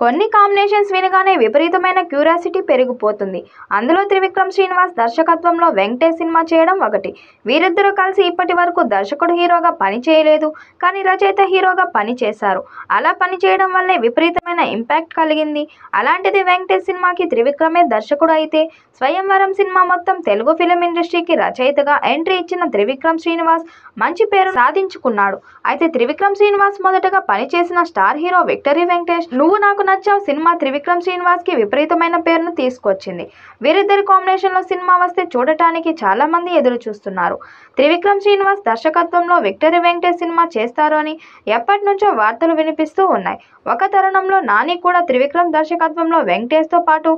కొన్ని కాంబినేషన్స్ వినగానే విపరీతమైన క్యూరియాసిటీ పెరిగిపోతుంది. అందులో త్రివిక్రమ్ శ్రీనివాస్ దర్శకత్వంలో వెంకటేష్ సినిమా చేయడం ఒకటి. వీరిద్దరూ కలిసి ఇప్పటి వరకు దర్శకుడు హీరోగా పని చేయలేదు, కానీ రచయిత హీరోగా పని చేశారు. అలా పని చేయడం వల్లే విపరీతమైన ఇంపాక్ట్ కలిగింది. అలాంటిది వెంకటేష్ సినిమాకి త్రివిక్రమే దర్శకుడు అయితే, స్వయంవరం సినిమా మొత్తం తెలుగు ఫిలిం ఇండస్ట్రీకి రచయితగా ఎంట్రీ ఇచ్చిన త్రివిక్రమ్ శ్రీనివాస్ మంచి పేరు సాధించుకున్నాడు. అయితే త్రివిక్రమ్ శ్రీనివాస్ మొదటగా పనిచేసిన స్టార్ హీరో విక్టరీ వెంకటేష్ నువ్వు నాకు నచ్చావు సినిమా త్రివిక్రమ్ శ్రీనివాస్ కి విపరీతమైన పేరును తీసుకొచ్చింది. వీరిద్దరి కాంబినేషన్ లో సినిమా వస్తే చూడటానికి చాలా మంది ఎదురు చూస్తున్నారు. త్రివిక్రమ్ శ్రీనివాస్ దర్శకత్వంలో విక్టరీ వెంకటేష్ సినిమా చేస్తారు అని ఎప్పటి నుంచో వార్తలు వినిపిస్తూ ఉన్నాయి. ఒక తరుణంలో నాని కూడా త్రివిక్రమ్ దర్శకత్వంలో వెంకటేష్ తో పాటు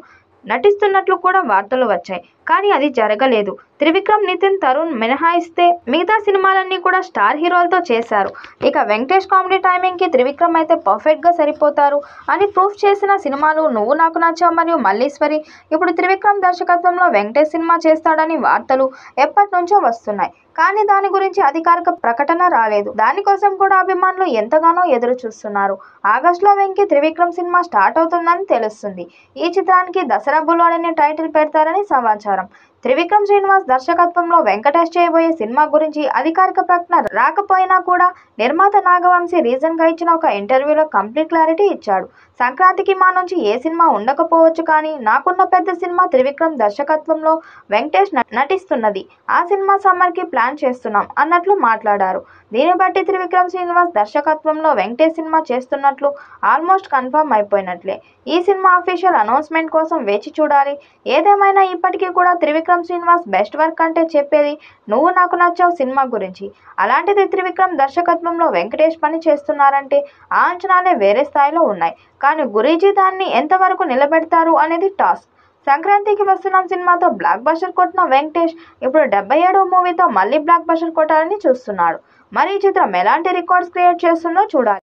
నటిస్తున్నట్లు కూడా వార్తలు వచ్చాయి. కానీ అది జరగలేదు. త్రివిక్రమ్, నితిన్, తరుణ్ మినహాయిస్తే మిగతా సినిమాలన్నీ కూడా స్టార్ హీరోలతో చేశారు. ఇక వెంకటేష్ కామెడీ టైమింగ్ కి త్రివిక్రమ్ అయితే పర్ఫెక్ట్ గా సరిపోతారు అని ప్రూఫ్ చేసిన సినిమాలు నువ్వు నాకు నచ్చావు మరియు మల్లీశ్వరి. ఇప్పుడు త్రివిక్రమ్ దర్శకత్వంలో వెంకటేష్ సినిమా చేస్తాడని వార్తలు ఎప్పటి నుంచో వస్తున్నాయి. కానీ దాని గురించి అధికారిక ప్రకటన రాలేదు. దానికోసం కూడా అభిమానులు ఎంతగానో ఎదురు చూస్తున్నారు. ఆగస్టులో వెంకీ త్రివిక్రమ్ సినిమా స్టార్ట్ అవుతుందని తెలుస్తుంది. ఈ చిత్రానికి దసరా బుల్లోడ్ అనే టైటిల్ పెడతారని సమాచారం. త్రివిక్రమ్ శ్రీనివాస్ దర్శకత్వంలో వెంకటేష్ చేయబోయే సినిమా గురించి అధికారిక ప్రకటన రాకపోయినా కూడా నిర్మాత నాగవంశీ రీజన్ గా ఇచ్చిన ఒక ఇంటర్వ్యూలో కంప్లీట్ క్లారిటీ ఇచ్చాడు. సంక్రాంతికి మా నుంచి ఏ సినిమా ఉండకపోవచ్చు, కానీ నాకున్న పెద్ద సినిమా త్రివిక్రమ్ దర్శకత్వంలో వెంకటేష్ నటిస్తున్నది. ఆ సినిమా సమ్మర్ కి ప్లాన్ చేస్తున్నాం అన్నట్లు మాట్లాడారు. దీన్ని బట్టి త్రివిక్రమ్ శ్రీనివాస్ దర్శకత్వంలో వెంకటేష్ సినిమా చేస్తున్నట్లు ఆల్మోస్ట్ కన్ఫర్మ్ అయిపోయినట్లే. ఈ సినిమా అఫీషియల్ అనౌన్స్మెంట్ కోసం వేచి చూడాలి. ఏదేమైనా ఇప్పటికీ కూడా త్రివిక్రమ్ శ్రీనివాస్ బెస్ట్ వర్క్ అంటే చెప్పేది నువ్వు నాకు నచ్చావు సినిమా గురించి. అలాంటిది త్రివిక్రమ్ దర్శకత్వంలో వెంకటేష్ పని చేస్తున్నారంటే ఆ అంచనాలే వేరే స్థాయిలో ఉన్నాయి. కానీ గురీజీ దాన్ని ఎంతవరకు నిలబెడతారు అనేది టాస్క్. సంక్రాంతికి వస్తున్నాం సినిమాతో బ్లాక్ బస్టర్ కొట్టిన వెంకటేష్ ఇప్పుడు 77వ మూవీతో మళ్ళీ బ్లాక్ బస్టర్ కొట్టాలని చూస్తున్నాడు. మరి ఈ చిత్రం ఎలాంటి రికార్డ్స్ క్రియేట్ చేస్తుందో చూడాలి.